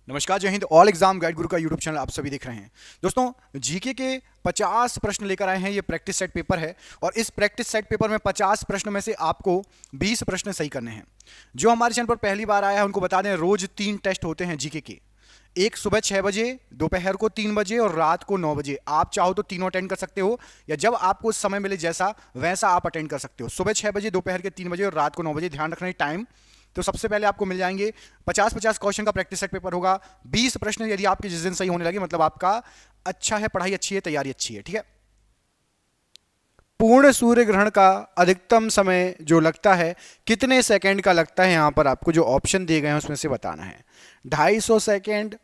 नमस्कार, जय Hind. All exam guide गुरु का यूट्यूब चैनल आप सभी देख रहे हैं। दोस्तों, जीके के 50 प्रश्न लेकर आए हैं। ये प्रैक्टिस सेट पेपर है और इस प्रैक्टिस सेट पेपर में 50 प्रश्न में से आपको 20 प्रश्न सही करने हैं। जो हमारे चैनल पर पहली बार आया है उनको बता दें, रोज 3 टेस्ट होते हैं जीके के। एक सुबह 6 बजे, दोपहर को 3 बजे और रात को 9 बजे। आप चाहो तो तीनों अटेंड कर सकते हो या जब आपको समय मिले जैसा वैसा आप अटेंड कर सकते हो। सुबह 6 बजे, दोपहर के 3 बजे और रात को 9 बजे। ध्यान रखना है टाइम। तो सबसे पहले आपको मिल जाएंगे 50-50 क्वेश्चन का प्रैक्टिस सेट पेपर होगा। 20 प्रश्न यदि आपके जिस दिन सही होने लगे मतलब आपका अच्छा है, पढ़ाई अच्छी है, तैयारी अच्छी है। ठीक है। पूर्ण सूर्य ग्रहण का अधिकतम समय जो लगता है कितने सेकंड का लगता है, यहां पर आपको जो ऑप्शन दिए गए हैं उसमें से बताना है। 250 सेकंड,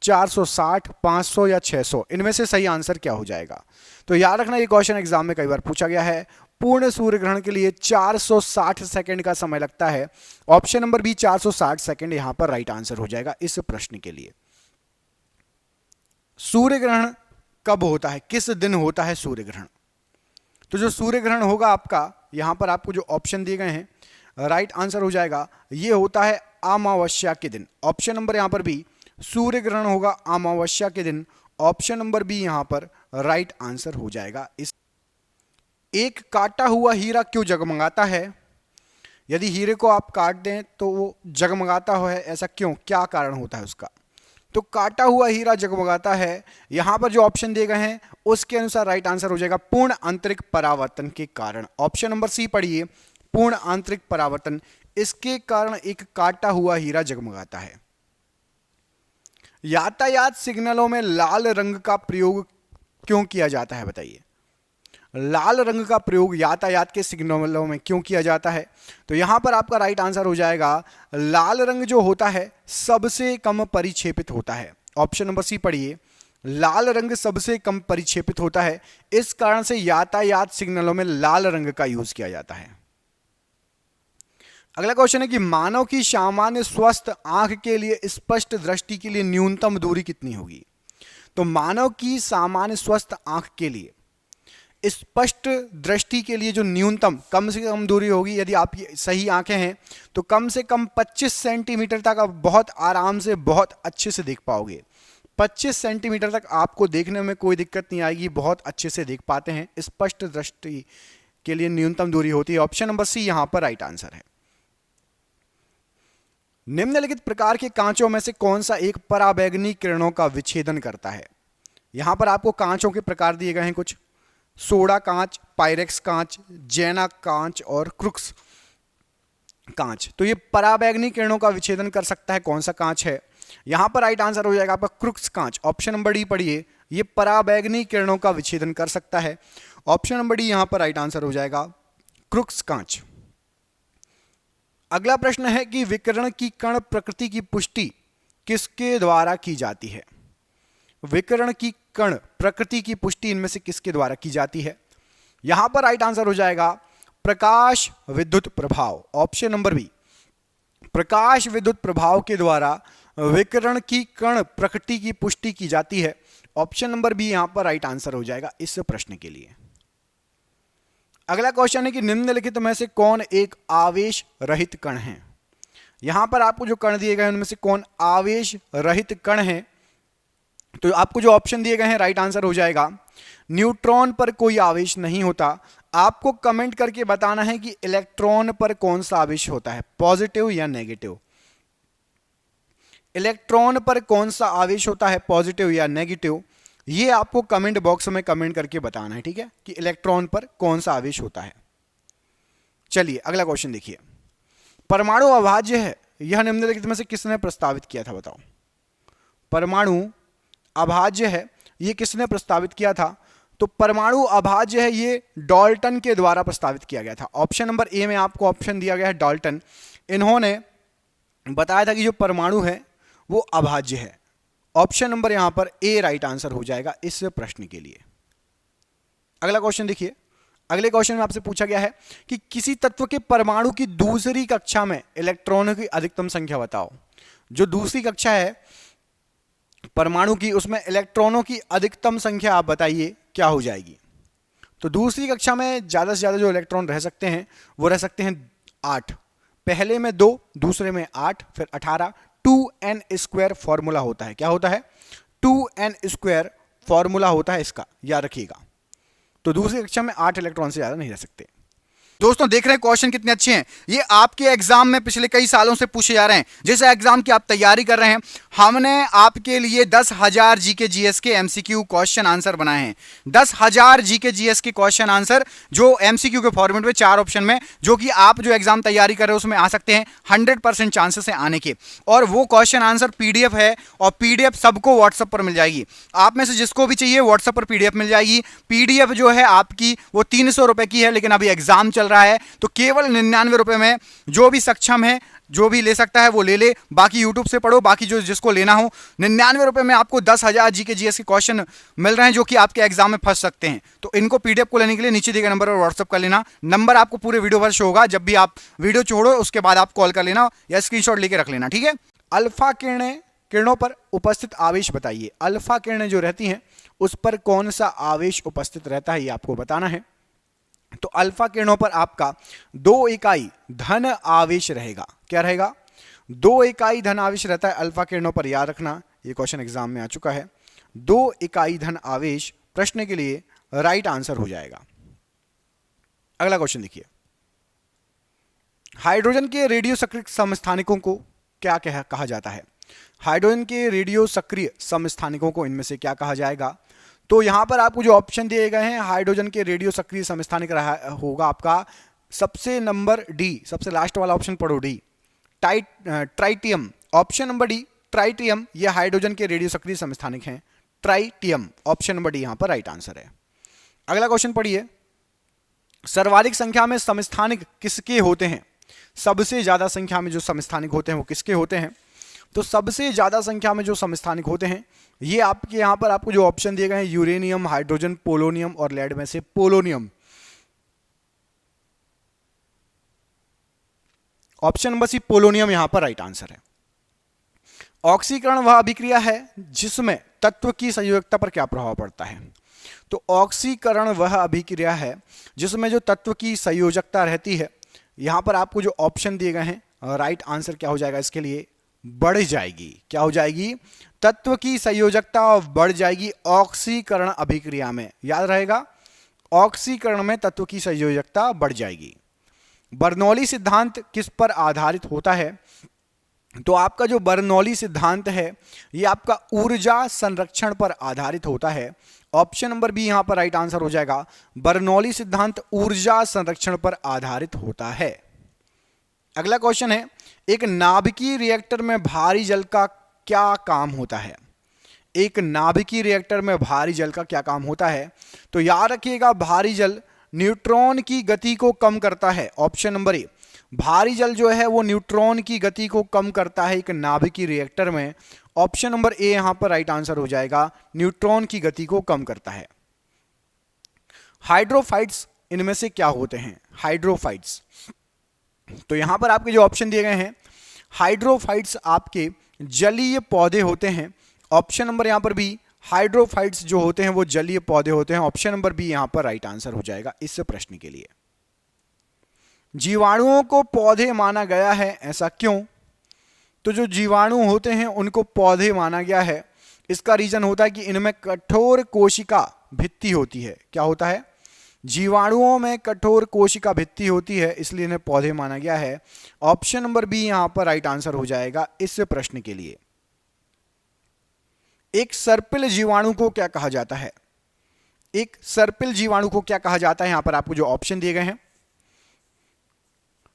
460, 500 या 600, इनमें से सही आंसर क्या हो जाएगा। तो याद रखना, ये क्वेश्चन एग्जाम में कई बार पूछा गया है। पूर्ण सूर्य ग्रहण के लिए 460 सेकंड का समय लगता है। ऑप्शन नंबर बी 460 सेकंड यहां पर राइट आंसर हो जाएगा इस प्रश्न के लिए। सूर्य ग्रहण कब होता है, किस दिन होता है सूर्य ग्रहण। तो जो सूर्य ग्रहण होगा आपका, यहां पर आपको जो ऑप्शन दिए गए हैं राइट आंसर हो जाएगा, ये होता है अमावस्या के दिन। ऑप्शन नंबर यहां पर बी, सूर्य ग्रहण होगा अमावस्या के दिन। ऑप्शन नंबर बी यहां पर राइट आंसर हो जाएगा इस। एक काटा हुआ हीरा क्यों जगमगाता है। यदि हीरे को आप काट दें तो वो जगमगाता है, ऐसा क्यों, क्या कारण होता है उसका। तो काटा हुआ हीरा जगमगाता है, यहां पर जो ऑप्शन दिए गए हैं उसके अनुसार राइट आंसर हो जाएगा पूर्ण आंतरिक परावर्तन के कारण। ऑप्शन नंबर सी पढ़िए, पूर्ण आंतरिक परावर्तन, इसके कारण एक काटा हुआ हीरा जगमगाता है। यातायात सिग्नलों में लाल रंग का प्रयोग क्यों किया जाता है, बताइए। लाल रंग का प्रयोग यातायात के सिग्नलों में क्यों किया जाता है। तो यहां पर आपका राइट आंसर हो जाएगा, लाल रंग जो होता है सबसे कम परिक्षेपित होता है। ऑप्शन नंबर सी पढ़िए, लाल रंग सबसे कम परिक्षेपित होता है, इस कारण से यातायात सिग्नलों में लाल रंग का यूज किया जाता है। अगला क्वेश्चन है कि मानव की सामान्य स्वस्थ आंख के लिए स्पष्ट दृष्टि के लिए न्यूनतम दूरी कितनी होगी। तो मानव की सामान्य स्वस्थ आंख के लिए स्पष्ट दृष्टि के लिए जो न्यूनतम कम से कम दूरी होगी, यदि आपकी सही आंखें हैं तो कम से कम 25 सेंटीमीटर तक आप बहुत आराम से बहुत अच्छे से देख पाओगे। 25 सेंटीमीटर तक आपको देखने में कोई दिक्कत नहीं आएगी, बहुत अच्छे से देख पाते हैं। स्पष्ट दृष्टि के लिए न्यूनतम दूरी होती है। ऑप्शन नंबर सी यहां पर राइट आंसर है। निम्नलिखित प्रकार के कांचों में से कौन सा एक पराबैंगनी किरणों का विच्छेदन करता है। यहां पर आपको कांचों के प्रकार दिए गए हैं कुछ, सोडा कांच, पायरेक्स कांच, जैना कांच और क्रुक्स कांच। तो ये पराबैंगनी किरणों का विच्छेदन कर सकता है, कौन सा कांच है। यहां पर राइट आंसर हो जाएगा आपका क्रुक्स कांच। ऑप्शन नंबर डी पढ़िए, ये पराबैंगनी किरणों का विच्छेदन कर सकता है। ऑप्शन नंबर डी यहां पर राइट आंसर हो जाएगा क्रुक्स कांच। अगला प्रश्न है कि विकिरण की कण प्रकृति की पुष्टि किसके द्वारा की जाती है। विकिरण की कण प्रकृति की पुष्टि इनमें से किसके द्वारा की जाती है। यहां पर राइट आंसर हो जाएगा प्रकाश विद्युत प्रभाव। ऑप्शन नंबर बी, प्रकाश विद्युत प्रभाव के द्वारा विकिरण की कण प्रकृति की पुष्टि की जाती है। ऑप्शन नंबर बी यहां पर राइट आंसर हो जाएगा इस प्रश्न के लिए। अगला क्वेश्चन है कि निम्नलिखित में से कौन एक आवेश रहित कण है। यहां पर आपको जो कण दिए गए हैं उनमें से कौन आवेश रहित कण है। तो आपको जो ऑप्शन दिए गए हैं राइट आंसर हो जाएगा न्यूट्रॉन पर कोई आवेश नहीं होता। आपको कमेंट करके बताना है कि इलेक्ट्रॉन पर कौन सा आवेश होता है, पॉजिटिव या नेगेटिव। इलेक्ट्रॉन पर कौन सा आवेश होता है, पॉजिटिव या नेगेटिव, ये आपको कमेंट बॉक्स में कमेंट करके बताना है। ठीक है, कि इलेक्ट्रॉन पर कौन सा आवेश होता है। चलिए अगला क्वेश्चन देखिए, परमाणु अभाज्य है, यह निम्नलिखित में से किसने प्रस्तावित किया था, बताओ। परमाणु अभाज्य है, ये किसने प्रस्तावित किया था। तो परमाणु अभाज्य है, ये डाल्टन के द्वारा प्रस्तावित किया गया था। ऑप्शन नंबर ए में आपको ऑप्शन दिया गया है डाल्टन। इन्होंने बताया था कि जो परमाणु है वो अभाज्य है। ऑप्शन नंबर यहां पर ए राइट आंसर हो जाएगा इस प्रश्न के लिए। अगला क्वेश्चन देखिए, अगले क्वेश्चन में आपसे पूछा गया है कि किसी तत्व के परमाणु की दूसरी कक्षा में इलेक्ट्रॉनों की अधिकतम संख्या बताओ। जो दूसरी कक्षा है परमाणु की, उसमें इलेक्ट्रॉनों की अधिकतम संख्या आप बताइए क्या हो जाएगी। तो दूसरी कक्षा में ज्यादा से ज्यादा जो इलेक्ट्रॉन रह सकते हैं वो रह सकते हैं 8। पहले में 2, दूसरे में 8, फिर 18, 2n² फॉर्मूला होता है। क्या होता है? 2n² फॉर्मूला होता है इसका, याद रखिएगा। तो दूसरी कक्षा में 8 इलेक्ट्रॉन से ज्यादा नहीं रह सकते। दोस्तों देख रहे हैं क्वेश्चन कितने अच्छे हैं। ये आपके एग्जाम में पिछले कई सालों से पूछे जा रहे हैं। जैसे एग्जाम की आप तैयारी कर रहे हैं, हमने आपके लिए 10,000 जीके जीएस के एमसीक्यू क्वेश्चन आंसर बनाए हैं। 10,000 जीके जीएस के क्वेश्चन आंसर जो एमसीक्यू के फॉर्मेट में 4 ऑप्शन में, जो कि आप जो एग्जाम तैयारी कर रहे हो उसमें आ सकते हैं। 100% चांसेस है आने के। और वो क्वेश्चन आंसर पीडीएफ है, और पीडीएफ सबको व्हाट्सएप पर मिल जाएगी। आप में से जिसको भी चाहिए व्हाट्सएप पर पीडीएफ मिल जाएगी। पीडीएफ जो है आपकी वो 300 रुपए की है, लेकिन अभी एग्जाम चल रहा है तो केवल 99 रुपए में जो भी सक्षम है, जो भी ले सकता है वो ले ले। बाकी यूट्यूब से पढ़ो, बाकी जो जिसको लेना हो 99 रुपए में आपको 10,000 जीके जीएस के क्वेश्चन मिल रहे हैं, जो कि आपके एग्जाम में फंस सकते हैं। तो इनको पीडीएफ को लेने के लिए नीचे दिए गए नंबर पर व्हाट्सएप कर लेना। नंबर आपको पूरे वीडियो पर शो होगा। जब भी आप वीडियो छोड़ो उसके बाद आप कॉल कर लेना या स्क्रीनशॉट लेके रख लेना, ठीक है। अल्फा किरणों पर उपस्थित आवेश बताइए। अल्फा किरणें जो रहती हैं उस पर कौन सा आवेश उपस्थित रहता है, ये आपको बताना है। तो अल्फा किरणों पर आपका 2 इकाई धन आवेश रहेगा। क्या रहेगा? 2 इकाई धन आवेश रहता है अल्फा किरणों पर, याद रखना। ये क्वेश्चन एग्जाम में आ चुका है। 2 इकाई धन आवेश प्रश्न के लिए राइट आंसर हो जाएगा। अगला क्वेश्चन देखिए, हाइड्रोजन के रेडियो सक्रिय समस्थानिकों को क्या कहा जाता है? हाइड्रोजन के रेडियो सक्रिय समस्थानिकों को इनमें से क्या कहा जाएगा? तो यहां पर आपको जो ऑप्शन दिए गए हैं, हाइड्रोजन के रेडियो सक्रिय समस्थानिक होगा आपका सबसे नंबर डी, सबसे लास्ट वाला ऑप्शन पढ़ो, D, tritium. Option number D tritium, ये हाइड्रोजन के रेडियो सक्रिय समस्थानिक हैं। ट्राइटियम, ऑप्शन नंबर डी यहां पर राइट आंसर है। अगला क्वेश्चन पढ़िए, सर्वाधिक संख्या में समस्थानिक किसके होते हैं? सबसे ज्यादा संख्या में जो समस्थानिक होते हैं वो किसके होते हैं? तो सबसे ज्यादा संख्या में जो समस्थानिक होते हैं ये आपके यहां पर आपको जो ऑप्शन दिए गए हैं, यूरेनियम, हाइड्रोजन, पोलोनियम और लेड में से polonium. Option number C polonium यहां पर राइट आंसर है। ऑक्सीकरण वह अभिक्रिया है जिसमें तत्व की संयोजकता पर क्या प्रभाव पड़ता है? तो ऑक्सीकरण वह अभिक्रिया है जिसमें जो तत्व की संयोजकता रहती है। यहां पर आपको जो ऑप्शन दिए गए हैं, राइट आंसर क्या हो जाएगा इसके लिए? बढ़ जाएगी। क्या हो जाएगी? तत्व की संयोजकता बढ़ जाएगी ऑक्सीकरण अभिक्रिया में, याद रहेगा। ऑक्सीकरण में तत्व की संयोजकता बढ़ जाएगी। बर्नौली सिद्धांत किस पर आधारित होता है? तो आपका जो बर्नौली सिद्धांत है ये आपका ऊर्जा संरक्षण पर आधारित होता है। ऑप्शन नंबर बी यहां पर राइट आंसर हो जाएगा। बर्नौली सिद्धांत ऊर्जा संरक्षण पर आधारित होता है। अगला क्वेश्चन है, एक नाभिकीय रिएक्टर में भारी जल का क्या काम होता है? एक नाभिकीय रिएक्टर में भारी जल का क्या काम होता है? तो याद रखिएगा, भारी जल न्यूट्रॉन की गति को कम करता है। ऑप्शन नंबर ए, भारी जल जो है वो न्यूट्रॉन की गति को कम करता है एक नाभिकीय रिएक्टर में। ऑप्शन नंबर ए यहां पर राइट आंसर हो जाएगा, न्यूट्रॉन की गति को कम करता है। हाइड्रोफाइट्स इनमें से क्या होते हैं? हाइड्रोफाइट्स, तो यहां पर आपके जो ऑप्शन दिए गए हैं, हाइड्रोफाइट्स आपके जलीय पौधे होते हैं। ऑप्शन नंबर यहां पर बी, हाइड्रोफाइट्स जो होते हैं वो जलीय पौधे होते हैं। ऑप्शन नंबर बी यहां पर राइट आंसर हो जाएगा इस प्रश्न के लिए। जीवाणुओं को पौधे माना गया है, ऐसा क्यों? तो जो जीवाणु होते हैं उनको पौधे माना गया है, इसका रीजन होता है कि इनमें कठोर कोशिका भित्ति होती है। क्या होता है? जीवाणुओं में कठोर कोशिका भित्ति होती है, इसलिए इन्हें पौधे माना गया है। ऑप्शन नंबर बी यहां पर राइट आंसर हो जाएगा इस प्रश्न के लिए। एक सर्पिल जीवाणु को क्या कहा जाता है? एक सर्पिल जीवाणु को क्या कहा जाता है? यहां पर आपको जो ऑप्शन दिए गए हैं,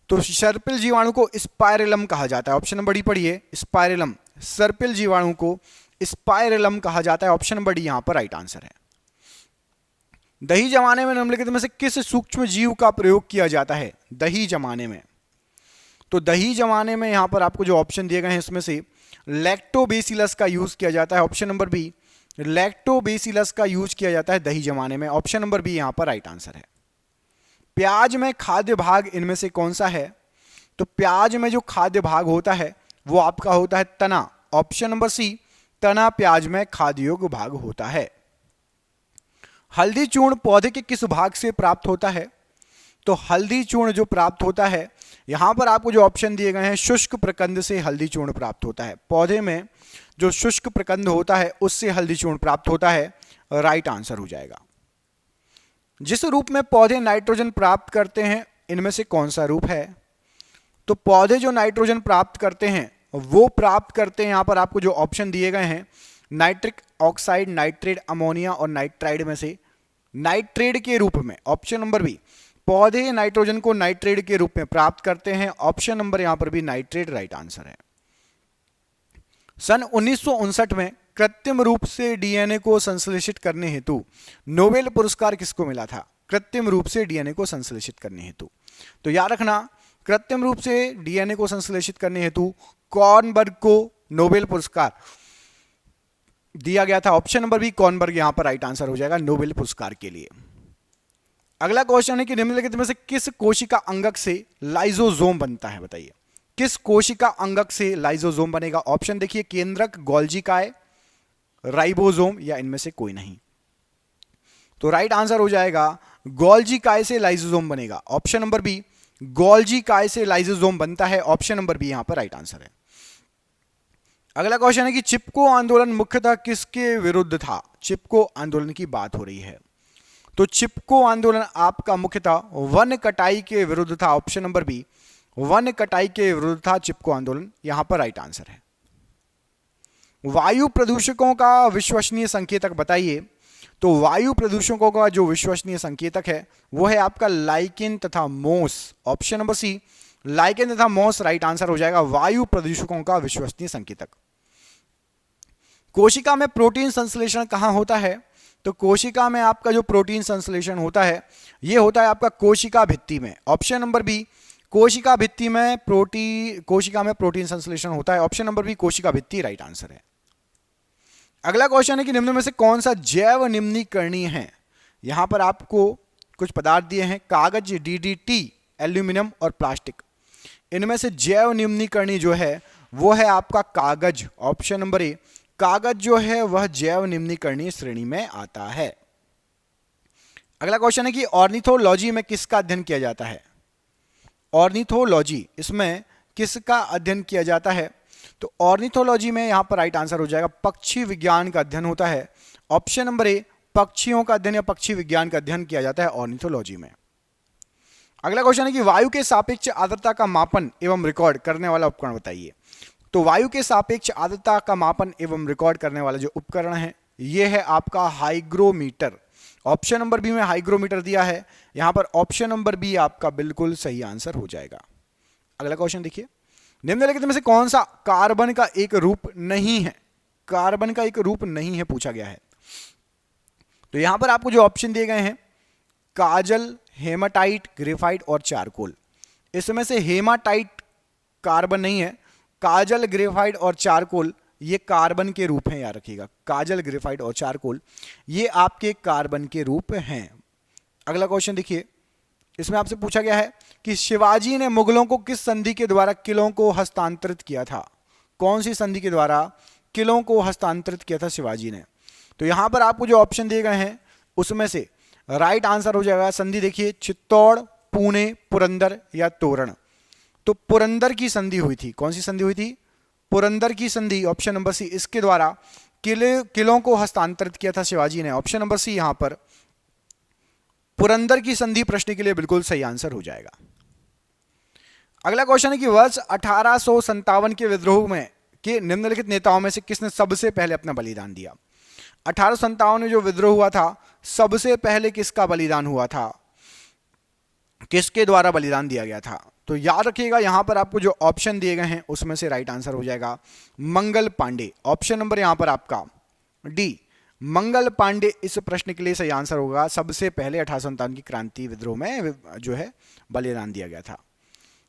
तो सर्पिल जीवाणु को स्पाइरेलम कहा जाता है। ऑप्शन नंबर डी पढ़िए, स्पाइरेलम। सर्पिल जीवाणु को स्पाइरेलम कहा जाता है। ऑप्शन नंबर डी यहां पर राइट आंसर है। दही जमाने में निम्नलिखित में से किस सूक्ष्म जीव का प्रयोग किया जाता है? दही जमाने में, तो दही जमाने में यहां पर आपको जो ऑप्शन दिए गए हैं इसमें से लैक्टोबैसिलस का यूज किया जाता है। ऑप्शन नंबर बी, लैक्टोबैसिलस का यूज किया जाता है दही जमाने में। ऑप्शन नंबर बी यहां पर राइट आंसर है। प्याज में खाद्य भाग इनमें से कौन सा है? तो प्याज में जो खाद्य भाग होता है वो आपका होता है तना। ऑप्शन नंबर सी, तना प्याज में खाद्य योग्य भाग होता है। हल्दी चूर्ण पौधे के किस भाग से प्राप्त होता है? तो हल्दी चूर्ण जो प्राप्त होता है, यहां पर आपको जो ऑप्शन दिए गए हैं, शुष्क प्रकंद से हल्दी चूर्ण प्राप्त होता है। पौधे में जो शुष्क प्रकंद होता है उससे हल्दी चूर्ण प्राप्त होता है, राइट आंसर हो जाएगा। जिस रूप में पौधे नाइट्रोजन प्राप्त करते हैं, इनमें से कौन सा रूप है? तो पौधे जो नाइट्रोजन प्राप्त करते हैं वो प्राप्त करते हैं, यहां पर आपको जो ऑप्शन दिए गए हैं, नाइट्रिक ऑक्साइड, नाइट्रेट, अमोनिया और नाइट्राइड में से नाइट्रेट के रूप में। ऑप्शन नंबर बी, पौधे नाइट्रोजन को नाइट्रेट के रूप में प्राप्त करते हैं। ऑप्शन नंबर यहां पर भी नाइट्रेट राइट आंसर है। सन 1959 में कृत्रिम रूप से डीएनए को संश्लेषित करने हेतु नोबेल पुरस्कार किसको मिला था? कृत्रिम रूप से डीएनए को संश्लेषित करने हेतु, तो याद रखना, कृत्रिम रूप से डीएनए को संश्लेषित करने हेतु कॉर्नबर्ग को नोबेल पुरस्कार दिया गया था। ऑप्शन नंबर बी, कॉर्नबर्ग यहां पर राइट आंसर हो जाएगा नोबेल पुरस्कार के लिए। अगला क्वेश्चन है कि निम्नलिखित में से किस कोशिका अंगक से लाइसोसोम बनता है? बताइए, किस कोशिका अंगक से लाइसोसोम बनेगा? ऑप्शन देखिए, केंद्रक, गोल्जी काय, राइबोसोम या इनमें से कोई नहीं। तो राइट आंसर हो जाएगा गोल्जी काय से लाइसोसोम बनेगा। ऑप्शन नंबर बी, गोल्जी काय से लाइसोसोम बनता है। ऑप्शन नंबर बी यहां पर राइट आंसर है। अगला क्वेश्चन है कि चिपको आंदोलन मुख्यतः किसके विरुद्ध था? चिपको आंदोलन की बात हो रही है, तो चिपको आंदोलन आपका मुख्यतः वन कटाई के विरुद्ध था। ऑप्शन नंबर बी, वन कटाई के विरुद्ध था चिपको आंदोलन, यहां पर राइट आंसर है। वायु प्रदूषकों का विश्वसनीय संकेतक बताइए। तो वायु प्रदूषकों का जो विश्वसनीय संकेतक है वो है आपका लाइकेन तथा मोस। ऑप्शन नंबर सी, लाइकेन तथा मोस राइट आंसर हो जाएगा वायु प्रदूषकों का विश्वसनीय संकेतक। कोशिका में प्रोटीन संश्लेषण कहां होता है? तो कोशिका में आपका जो प्रोटीन संश्लेषण होता है ये होता है आपका कोशिका भित्ति में। ऑप्शन नंबर बी, कोशिका भित्ति में कोशिका में प्रोटीन संश्लेषण होता है। ऑप्शन नंबर बी, कोशिका भित्ति राइट आंसर है। अगला क्वेश्चन है कि निम्न में से कौन सा जैव निम्नीकरणीय है? यहां पर आपको कुछ पदार्थ दिए हैं, कागज, डीडीटी, एल्यूमिनियम और प्लास्टिक। इनमें से जैव निम्नीकरणीय जो है वो है आपका कागज। ऑप्शन नंबर ए, कागज जो है वह जैव निम्नीकरणीय श्रेणी में आता है। अगला क्वेश्चन है कि ऑर्निथोलॉजी में किसका अध्ययन किया जाता है? ऑर्निथोलॉजी, इसमें किसका अध्ययन किया जाता है? तो ऑर्निथोलॉजी में यहां पर राइट आंसर हो जाएगा पक्षी विज्ञान का अध्ययन होता है। ऑप्शन नंबर ए, पक्षियों का अध्ययन या पक्षी विज्ञान का अध्ययन किया जाता है ऑर्निथोलॉजी में। अगला क्वेश्चन है कि वायु के सापेक्ष आर्द्रता का मापन एवं रिकॉर्ड करने वाला उपकरण बताइए। तो वायु के सापेक्ष आर्द्रता का मापन एवं रिकॉर्ड करने वाला जो उपकरण है यह है आपका हाइग्रोमीटर। ऑप्शन नंबर बी में हाइग्रोमीटर दिया है, यहां पर ऑप्शन नंबर बी आपका बिल्कुल सही आंसर हो जाएगा। अगला क्वेश्चन देखिए, निम्नलिखित में से कौन सा कार्बन का एक रूप नहीं है? कार्बन का एक रूप नहीं है पूछा गया है। तो यहां पर आपको जो ऑप्शन दिए गए हैं, काजल, हेमाटाइट, ग्रेफाइट और चारकोल। इसमें से हेमाटाइट कार्बन नहीं है, काजल, ग्रेफाइट और चारकोल ये कार्बन के रूप हैं, याद रखिएगा। काजल, ग्रेफाइट और चारकोल ये आपके कार्बन के रूप हैं। अगला क्वेश्चन देखिए, इसमें आपसे पूछा गया है कि शिवाजी ने मुगलों को किस संधि के द्वारा किलों को हस्तांतरित किया था? कौन सी संधि के द्वारा किलों को हस्तांतरित किया था शिवाजी ने? तो यहां पर आपको जो ऑप्शन दिए गए हैं उसमें से राइट आंसर हो जाएगा संधि देखिए, चित्तौड़, पुणे, पुरंदर या तोरण। तो पुरंदर की संधि हुई थी। कौन सी संधि हुई थी? पुरंदर की संधि। ऑप्शन नंबर सी, इसके द्वारा किलों को हस्तांतरित किया था शिवाजी ने। ऑप्शन नंबर सी यहां पर पुरंदर की संधि प्रश्न के लिए बिल्कुल सही आंसर हो जाएगा। अगला क्वेश्चन है कि वर्ष 1857 के विद्रोह में के निम्नलिखित नेताओं में से किसने सबसे पहले अपना बलिदान दिया? 1857 में जो विद्रोह हुआ था सबसे पहले किसका बलिदान हुआ था? किसके द्वारा बलिदान दिया गया था? तो याद रखिएगा यहां पर आपको जो ऑप्शन दिए गए हैं उसमें से राइट आंसर हो जाएगा मंगल पांडे। ऑप्शन नंबर यहां पर आपका डी, मंगल पांडे इस प्रश्न के लिए सही आंसर होगा। सबसे पहले 1857 की क्रांति विद्रोह में जो है बलिदान दिया गया था।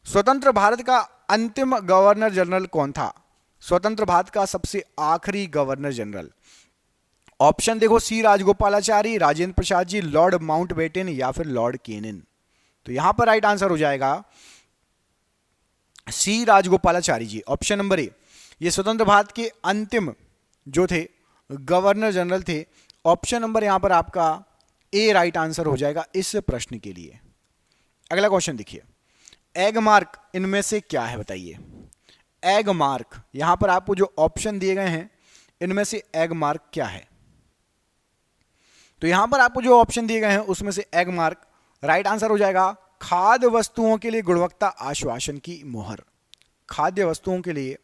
स्वतंत्र भारत का अंतिम गवर्नर जनरल कौन था? स्वतंत्र भारत का सबसे आखिरी गवर्नर जनरल। ऑप्शन देखो, सी राजगोपालाचारी, राजेंद्र प्रसाद जी, लॉर्ड माउंटबेटन या फिर लॉर्ड केनिन। तो यहां पर राइट आंसर हो जाएगा सी राजगोपालाचारी जी। ऑप्शन नंबर ए, ये स्वतंत्र भारत के अंतिम जो थे गवर्नर जनरल थे। ऑप्शन नंबर यहां पर आपका ए राइट आंसर हो जाएगा इस प्रश्न के लिए। अगला क्वेश्चन देखिए, एग मार्क इनमें से क्या है बताइए। एग मार्क, यहां पर आपको जो ऑप्शन दिए गए हैं इनमें से एग मार्क क्या है? तो यहां पर आपको जो ऑप्शन दिए गए हैं उसमें से एग मार्क राइट आंसर हो जाएगा खाद्य वस्तुओं के लिए गुणवत्ता आश्वासन की मोहर। खाद्य वस्तुओं के लिए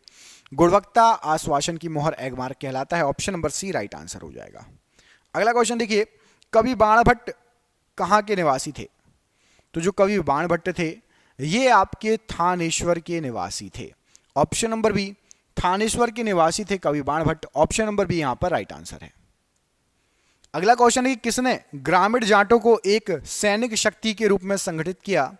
गुणवत्ता आश्वासन की मोहर एग मार्क कहलाता है। Option number C right answer हो जाएगा। अगला क्वेश्चन देखिए, कवि बाणभट्ट कहां के निवासी थे? तो जो कवि बाणभट्ट थे ये आपके थानेश्वर के निवासी थे। ऑप्शन नंबर बी, थानेश्वर के निवासी थे कवि बाणभट्ट। ऑप्शन नंबर बी यहां पर राइट आंसर है। अगला क्वेश्चन है कि किसने ग्रामीण जाटों को एक सैनिक शक्ति के रूप में संगठित किया?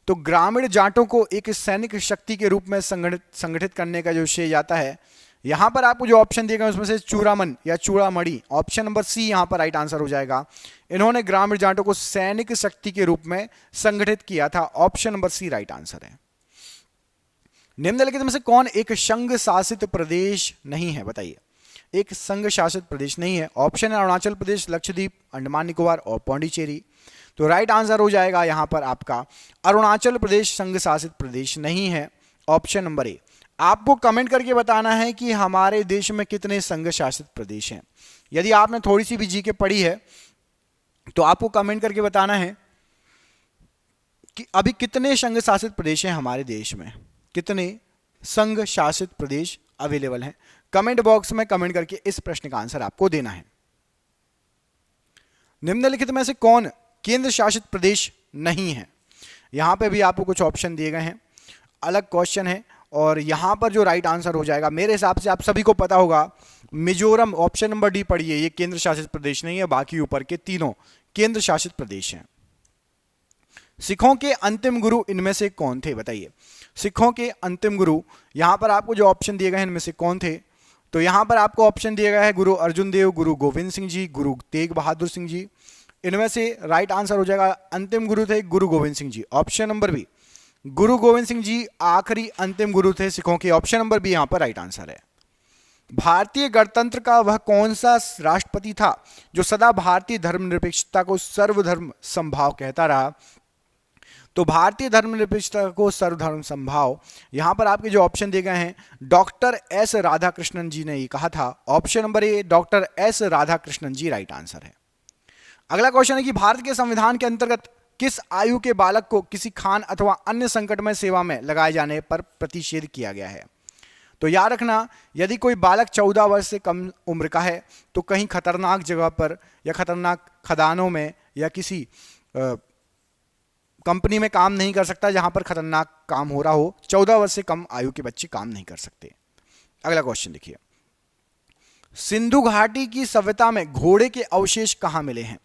तो ग्रामीण जाटों को एक सैनिक शक्ति के रूप में संगठित करने का जो श्रेय जाता है, यहां पर आपको जो ऑप्शन दिए गए उसमें से चूड़ामन या चूड़ामणि, ऑप्शन नंबर सी यहां पर राइट आंसर हो जाएगा। इन्होंने ग्रामीण जाटों को सैनिक शक्ति के रूप में संगठित किया था। Option number C right answer है। निम्नलिखित में से कौन एक संघ शासित प्रदेश नहीं है बताइए। एक संघ शासित प्रदेश नहीं है। ऑप्शन है अरुणाचल प्रदेश, लक्षद्वीप, अंडमान निकोबार और पौंडीचेरी। तो राइट आंसर हो जाएगा यहां पर आपका अरुणाचल प्रदेश संघ शासित प्रदेश नहीं है। ऑप्शन नंबर ए। आपको कमेंट करके बताना है कि हमारे देश में कितने संघ शासित प्रदेश हैं। यदि आपने थोड़ी सी भी जीके पढ़ी है तो आपको कमेंट करके बताना है कि अभी कितने संघ शासित प्रदेश हैं हमारे देश में, कितने संघ शासित प्रदेश अवेलेबल हैं। कमेंट बॉक्स में कमेंट करके इस प्रश्न का आंसर आपको देना है। निम्नलिखित में से कौन केंद्र शासित प्रदेश नहीं है? यहां पे भी आपको कुछ ऑप्शन दिए गए हैं, अलग क्वेश्चन है और यहां पर जो राइट आंसर हो जाएगा मेरे हिसाब से आप सभी को पता होगा, मिजोरम। ऑप्शन नंबर डी पढ़िए, ये केंद्र शासित प्रदेश नहीं है, बाकी ऊपर के तीनों केंद्र शासित प्रदेश हैं। सिखों के अंतिम गुरु इनमें से कौन थे बताइए। सिखों के अंतिम गुरु, यहां पर आपको जो ऑप्शन दिए गए हैं इनमें से कौन थे? तो यहां पर आपको ऑप्शन दिया गया है गुरु अर्जुन देव, गुरु गोविंद सिंह जी, गुरु तेग बहादुर सिंह जी। इनमें से राइट आंसर हो जाएगा अंतिम गुरु थे गुरु Govind Singh ji. Option number B, गुरु गोविंद सिंह जी आखिरी अंतिम गुरु थे सिखों के। ऑप्शन नंबर बी यहां पर राइट आंसर है। भारतीय गणतंत्र का वह कौन सा राष्ट्रपति था जो सदा भारतीय धर्मनिरपेक्षता को सर्वधर्म समभाव कहता रहा? तो भारतीय धर्मनिरपेक्षता को सर्वधर्म समभाव, यहां पर आपके जो ऑप्शन दिए गए हैं, डॉक्टर एस राधाकृष्णन जी ने ये कहा था। Option number A doctor S Radhakrishnan ji right answer है। अगला क्वेश्चन है कि भारत के संविधान के अंतर्गत किस आयु के बालक को किसी खान अथवा अन्य संकटमय सेवा में लगाए जाने पर प्रतिषेध किया गया है? तो याद रखना, यदि कोई बालक 14 वर्ष से कम उम्र का है तो कहीं खतरनाक जगह पर या खतरनाक खदानों में या किसी कंपनी में काम नहीं कर सकता जहां पर खतरनाक काम हो रहा हो। 14 वर्ष से कम आयु के बच्चे काम नहीं कर सकते। अगला क्वेश्चन देखिए, सिंधु घाटी की सभ्यता में घोड़े के अवशेष कहां मिले हैं?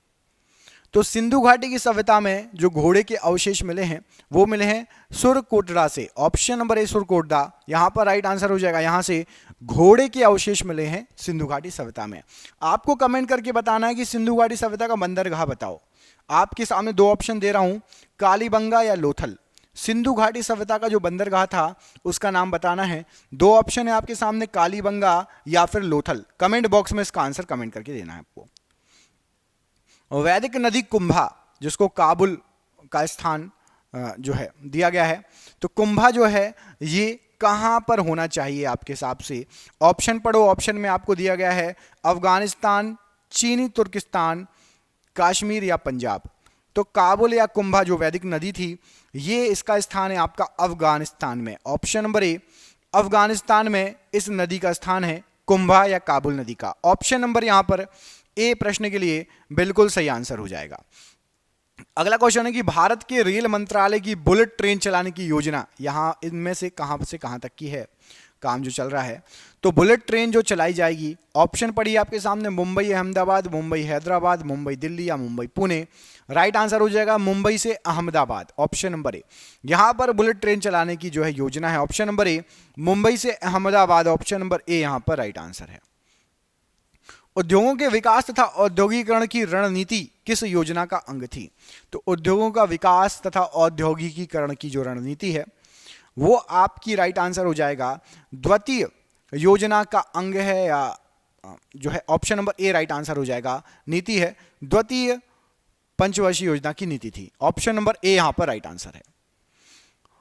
तो सिंधु घाटी की सभ्यता में जो घोड़े के अवशेष मिले हैं वो मिले हैं सुरकोटड़ा से। ऑप्शन नंबर ए सुरकोटड़ा यहां पर राइट आंसर हो जाएगा। यहां से घोड़े के अवशेष मिले हैं सिंधु घाटी सभ्यता में। आपको कमेंट करके बताना है कि सिंधु घाटी सभ्यता का बंदरगाह बताओ। आपके सामने दो ऑप्शन दे रहा हूं, कालीबंगा या लोथल। सिंधु घाटी सभ्यता का जो बंदरगाह था उसका नाम बताना है। दो ऑप्शन है आपके सामने, कालीबंगा या फिर लोथल। कमेंट बॉक्स में इसका आंसर कमेंट करके देना है आपको। वैदिक नदी कुंभा, जिसको काबुल का स्थान जो है दिया गया है, तो कुंभा जो है ये कहां पर होना चाहिए आपके हिसाब से? ऑप्शन पढ़ो। ऑप्शन में आपको दिया गया है अफगानिस्तान, चीनी तुर्किस्तान, कश्मीर या पंजाब। तो काबुल या कुंभा जो वैदिक नदी थी, ये इसका स्थान है आपका अफगानिस्तान में। ऑप्शन नंबर ए अफगानिस्तान में इस नदी का स्थान है कुंभा या काबुल नदी का। ऑप्शन नंबर यहां पर ए प्रश्न के लिए बिल्कुल सही आंसर हो जाएगा। अगला क्वेश्चन है कि भारत के रेल मंत्रालय की बुलेट ट्रेन चलाने की योजना यहां इनमें से कहां तक की है काम जो चल रहा है? तो बुलेट ट्रेन जो चलाई जाएगी, ऑप्शन पड़ी आपके सामने, मुंबई अहमदाबाद, मुंबई हैदराबाद, मुंबई दिल्ली या मुंबई पुणे। राइट आंसर हो जाएगा मुंबई से अहमदाबाद। ऑप्शन नंबर ए यहां पर बुलेट ट्रेन चलाने की जो है योजना है। ऑप्शन नंबर ए मुंबई से अहमदाबाद। ऑप्शन नंबर ए यहां पर राइट आंसर है। उद्योगों के विकास तथा औद्योगिकरण की रणनीति किस योजना का अंग थी? तो उद्योगों का विकास तथा औद्योगिकीकरण की जो रणनीति है वो आपकी राइट आंसर हो जाएगा द्वितीय योजना का अंग है, या जो है ऑप्शन नंबर ए राइट आंसर हो जाएगा। नीति है द्वितीय पंचवर्षीय योजना की नीति थी। ऑप्शन नंबर ए यहां पर राइट आंसर है।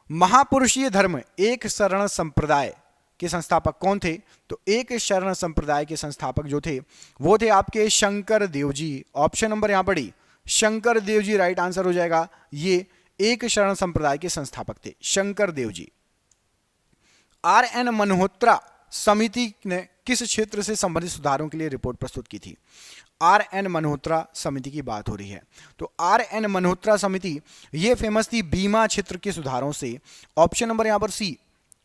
महापुरुषीय धर्म एक शरण संप्रदाय के संस्थापक कौन थे? तो एक शरण संप्रदाय के संस्थापक जो थे वो थे आपके शंकर देव जी। ऑप्शन नंबर यहां पड़ी शंकर देव जी राइट आंसर हो जाएगा। ये एक शरण संप्रदाय के संस्थापक थे शंकर देव जी। आर.एन. मल्होत्रा समिति ने किस क्षेत्र से संबंधित सुधारों के लिए रिपोर्ट प्रस्तुत की थी? आर.एन. मल्होत्रा समिति की बात हो रही है। तो आर.एन. मल्होत्रा समिति ये फेमस थी बीमा क्षेत्र के सुधारों से। ऑप्शन नंबर यहां पर सी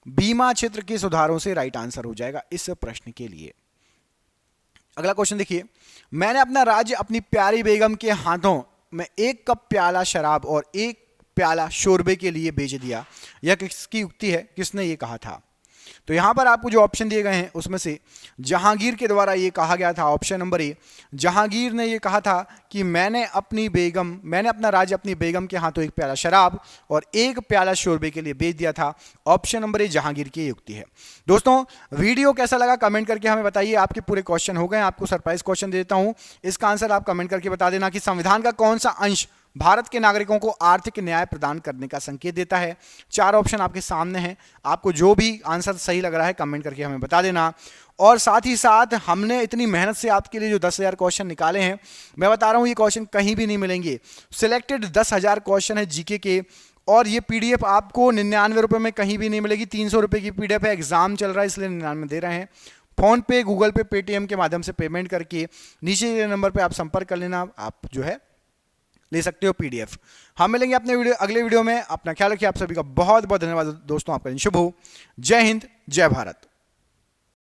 बीमा क्षेत्र के सुधारों से राइट आंसर हो जाएगा इस प्रश्न के लिए। अगला क्वेश्चन देखिए, मैंने अपना राज्य अपनी प्यारी बेगम के हाथों में 1 कप प्याला शराब और 1 प्याला शोरबे के लिए बेच दिया, यह किसकी युक्ति है? किसने ये कहा था? तो यहां पर आपको जो ऑप्शन दिए गए हैं उसमें से जहांगीर के द्वारा ये कहा गया था। ऑप्शन नंबर ए जहांगीर ने ये कहा था कि मैंने अपना राज्य अपनी बेगम के हाथों 1 प्याला शराब और 1 प्याला शोरबे के लिए बेच दिया था। ऑप्शन नंबर ए जहांगीर की युक्ति है। दोस्तों वीडियो कैसा लगा कमेंट करके हमें बताइए। आपके पूरे क्वेश्चन हो गए, आपको सरप्राइज क्वेश्चन देता हूं, इसका आंसर आप कमेंट करके बता देना कि संविधान का कौन सा अंश भारत के नागरिकों को आर्थिक न्याय प्रदान करने का संकेत देता है। 4 ऑप्शन आपके सामने हैं, आपको जो भी आंसर सही लग रहा है कमेंट करके हमें बता देना। और साथ ही साथ हमने इतनी मेहनत से आपके लिए जो 10,000 क्वेश्चन निकाले हैं, मैं बता रहा हूं ये क्वेश्चन कहीं भी नहीं मिलेंगे। सिलेक्टेड 10,000 क्वेश्चन है जीके के, और ये पीडीएफ आपको 99 रुपए में कहीं भी नहीं मिलेगी। 300 रुपए की पीडीएफ है, एग्जाम चल रहा है इसलिए 99 दे रहे हैं। फोन पे, गूगल पे, पेटीएम के माध्यम से पेमेंट करके नीचे के नंबर पे आप संपर्क कर लेना, आप जो है ले सकते हो पीडीएफ। हम मिलेंगे अपने अगले वीडियो में। अपना ख्याल रखिए। आप सभी का बहुत बहुत धन्यवाद दोस्तों, आपका दिन शुभ हो। जय हिंद, जय भारत।